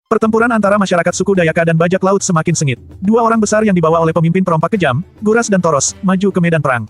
Pertempuran antara masyarakat suku Dayaka dan bajak laut semakin sengit. Dua orang besar yang dibawa oleh pemimpin perompak kejam, Guras dan Toros, maju ke medan perang.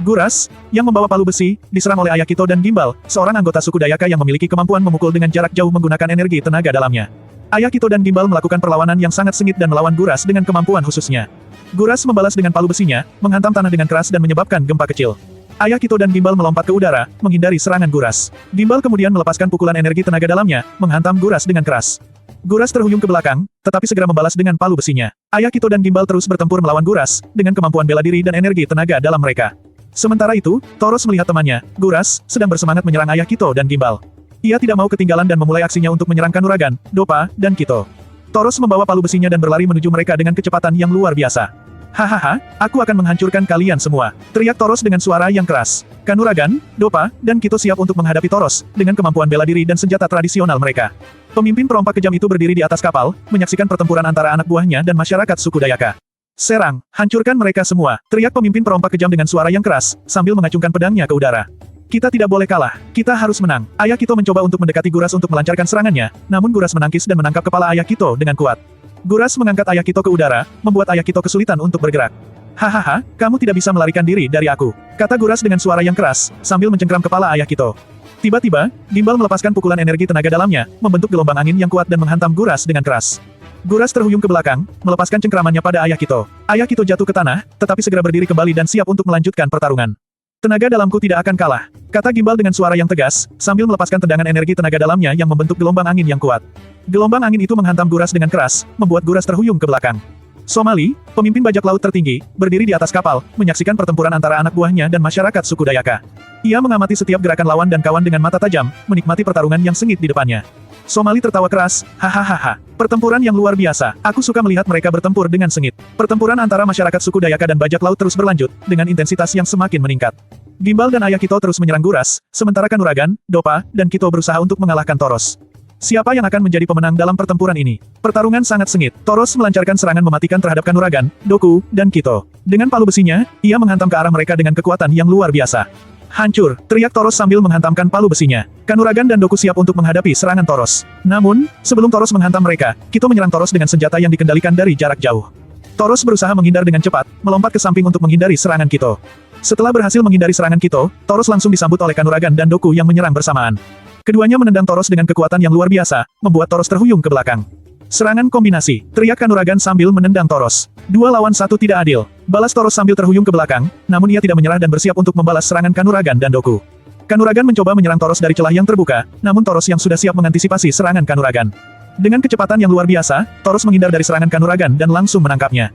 Guras, yang membawa palu besi, diserang oleh Ayakito dan Gimbal, seorang anggota suku Dayaka yang memiliki kemampuan memukul dengan jarak jauh menggunakan energi tenaga dalamnya. Ayakito dan Gimbal melakukan perlawanan yang sangat sengit dan melawan Guras dengan kemampuan khususnya. Guras membalas dengan palu besinya, menghantam tanah dengan keras dan menyebabkan gempa kecil. Ayakito dan Gimbal melompat ke udara, menghindari serangan Guras. Gimbal kemudian melepaskan pukulan energi tenaga dalamnya, menghantam Guras dengan keras. Guras terhuyung ke belakang, tetapi segera membalas dengan palu besinya. Ayakito dan Gimbal terus bertempur melawan Guras, dengan kemampuan bela diri dan energi tenaga dalam mereka. Sementara itu, Toros melihat temannya, Guras, sedang bersemangat menyerang Ayakito dan Gimbal. Ia tidak mau ketinggalan dan memulai aksinya untuk menyerang Kanuragan, Doppa, dan Kito. Toros membawa palu besinya dan berlari menuju mereka dengan kecepatan yang luar biasa. Hahaha, aku akan menghancurkan kalian semua, teriak Toros dengan suara yang keras. Kanuragan, Doppa, dan Kito siap untuk menghadapi Toros, dengan kemampuan bela diri dan senjata tradisional mereka. Pemimpin perompak kejam itu berdiri di atas kapal, menyaksikan pertempuran antara anak buahnya dan masyarakat suku Dayaka. Serang, hancurkan mereka semua, teriak pemimpin perompak kejam dengan suara yang keras, sambil mengacungkan pedangnya ke udara. Kita tidak boleh kalah, kita harus menang. Ayakito mencoba untuk mendekati Guras untuk melancarkan serangannya, namun Guras menangkis dan menangkap kepala Ayakito dengan kuat. Guras mengangkat Ayakito ke udara, membuat Ayakito kesulitan untuk bergerak. Hahaha, kamu tidak bisa melarikan diri dari aku, kata Guras dengan suara yang keras, sambil mencengkram kepala Ayakito. Tiba-tiba, Gimbal melepaskan pukulan energi tenaga dalamnya, membentuk gelombang angin yang kuat dan menghantam Guras dengan keras. Guras terhuyung ke belakang, melepaskan cengkramannya pada Ayakito. Ayakito jatuh ke tanah, tetapi segera berdiri kembali dan siap untuk melanjutkan pertarungan. Tenaga dalamku tidak akan kalah, kata Gimbal dengan suara yang tegas, sambil melepaskan tendangan energi tenaga dalamnya yang membentuk gelombang angin yang kuat. Gelombang angin itu menghantam Guras dengan keras, membuat Guras terhuyung ke belakang. Somali, pemimpin bajak laut tertinggi, berdiri di atas kapal, menyaksikan pertempuran antara anak buahnya dan masyarakat suku Dayaka. Ia mengamati setiap gerakan lawan dan kawan dengan mata tajam, menikmati pertarungan yang sengit di depannya. Somali tertawa keras, hahaha. Pertempuran yang luar biasa, aku suka melihat mereka bertempur dengan sengit. Pertempuran antara masyarakat suku Dayaka dan bajak laut terus berlanjut, dengan intensitas yang semakin meningkat. Gimbal dan Ayakito terus menyerang Guras, sementara Kanuragan, Doppa, dan Kito berusaha untuk mengalahkan Toros. Siapa yang akan menjadi pemenang dalam pertempuran ini? Pertarungan sangat sengit. Toros melancarkan serangan mematikan terhadap Kanuragan, Doku, dan Kito. Dengan palu besinya, ia menghantam ke arah mereka dengan kekuatan yang luar biasa. Hancur, teriak Toros sambil menghantamkan palu besinya. Kanuragan dan Doku siap untuk menghadapi serangan Toros. Namun, sebelum Toros menghantam mereka, Kito menyerang Toros dengan senjata yang dikendalikan dari jarak jauh. Toros berusaha menghindar dengan cepat, melompat ke samping untuk menghindari serangan Kito. Setelah berhasil menghindari serangan Kito, Toros langsung disambut oleh Kanuragan dan Doku yang menyerang bersamaan. Keduanya menendang Toros dengan kekuatan yang luar biasa, membuat Toros terhuyung ke belakang. Serangan kombinasi, teriak Kanuragan sambil menendang Toros. 2 lawan 1 tidak adil. Balas Toros sambil terhuyung ke belakang, namun ia tidak menyerah dan bersiap untuk membalas serangan Kanuragan dan Doku. Kanuragan mencoba menyerang Toros dari celah yang terbuka, namun Toros yang sudah siap mengantisipasi serangan Kanuragan. Dengan kecepatan yang luar biasa, Toros menghindar dari serangan Kanuragan dan langsung menangkapnya.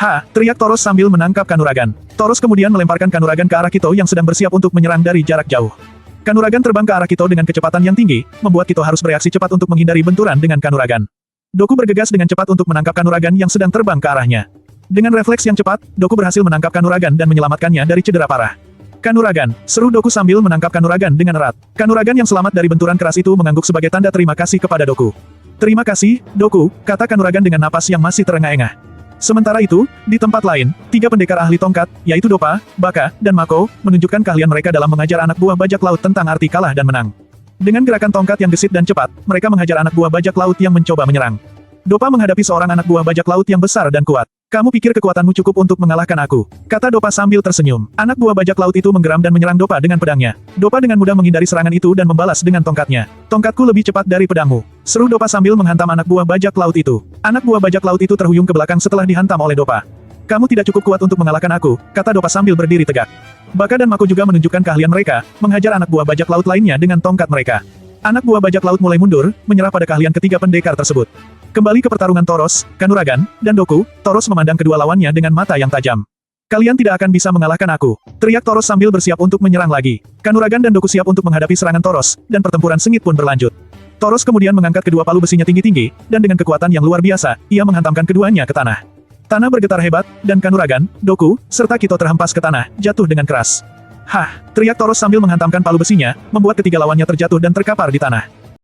Ha, teriak Toros sambil menangkap Kanuragan. Toros kemudian melemparkan Kanuragan ke arah Kito yang sedang bersiap untuk menyerang dari jarak jauh. Kanuragan terbang ke arah Kito dengan kecepatan yang tinggi, membuat Kito harus bereaksi cepat untuk menghindari benturan dengan Kanuragan. Doku bergegas dengan cepat untuk menangkap Kanuragan yang sedang terbang ke arahnya. Dengan refleks yang cepat, Doku berhasil menangkap Kanuragan dan menyelamatkannya dari cedera parah. Kanuragan, seru Doku sambil menangkap Kanuragan dengan erat. Kanuragan yang selamat dari benturan keras itu mengangguk sebagai tanda terima kasih kepada Doku. Terima kasih, Doku, kata Kanuragan dengan napas yang masih terengah-engah. Sementara itu, di tempat lain, 3 pendekar ahli tongkat, yaitu Doppa, Baka, dan Mako, menunjukkan keahlian mereka dalam mengajar anak buah bajak laut tentang arti kalah dan menang. Dengan gerakan tongkat yang gesit dan cepat, mereka menghajar anak buah bajak laut yang mencoba menyerang. Doppa menghadapi seorang anak buah bajak laut yang besar dan kuat. Kamu pikir kekuatanmu cukup untuk mengalahkan aku? Kata Doppa sambil tersenyum. Anak buah bajak laut itu menggeram dan menyerang Doppa dengan pedangnya. Doppa dengan mudah menghindari serangan itu dan membalas dengan tongkatnya. Tongkatku lebih cepat dari pedangmu, seru Doppa sambil menghantam anak buah bajak laut itu. Anak buah bajak laut itu terhuyung ke belakang setelah dihantam oleh Doppa. Kamu tidak cukup kuat untuk mengalahkan aku, kata Doppa sambil berdiri tegak. Baka dan Mako juga menunjukkan keahlian mereka, menghajar anak buah bajak laut lainnya dengan tongkat mereka. Anak buah bajak laut mulai mundur, menyerah pada keahlian ketiga pendekar tersebut. Kembali ke pertarungan Toros, Kanuragan, dan Doku, Toros memandang kedua lawannya dengan mata yang tajam. Kalian tidak akan bisa mengalahkan aku, teriak Toros sambil bersiap untuk menyerang lagi. Kanuragan dan Doku siap untuk menghadapi serangan Toros, dan pertempuran sengit pun berlanjut. Toros kemudian mengangkat kedua palu besinya tinggi-tinggi, dan dengan kekuatan yang luar biasa, ia menghantamkan keduanya ke tanah. Tanah bergetar hebat, dan Kanuragan, Doku, serta Kito terhempas ke tanah, jatuh dengan keras. Hah, teriak Toros sambil menghantamkan palu besinya, membuat ketiga lawannya terjatuh dan terkapar di tanah.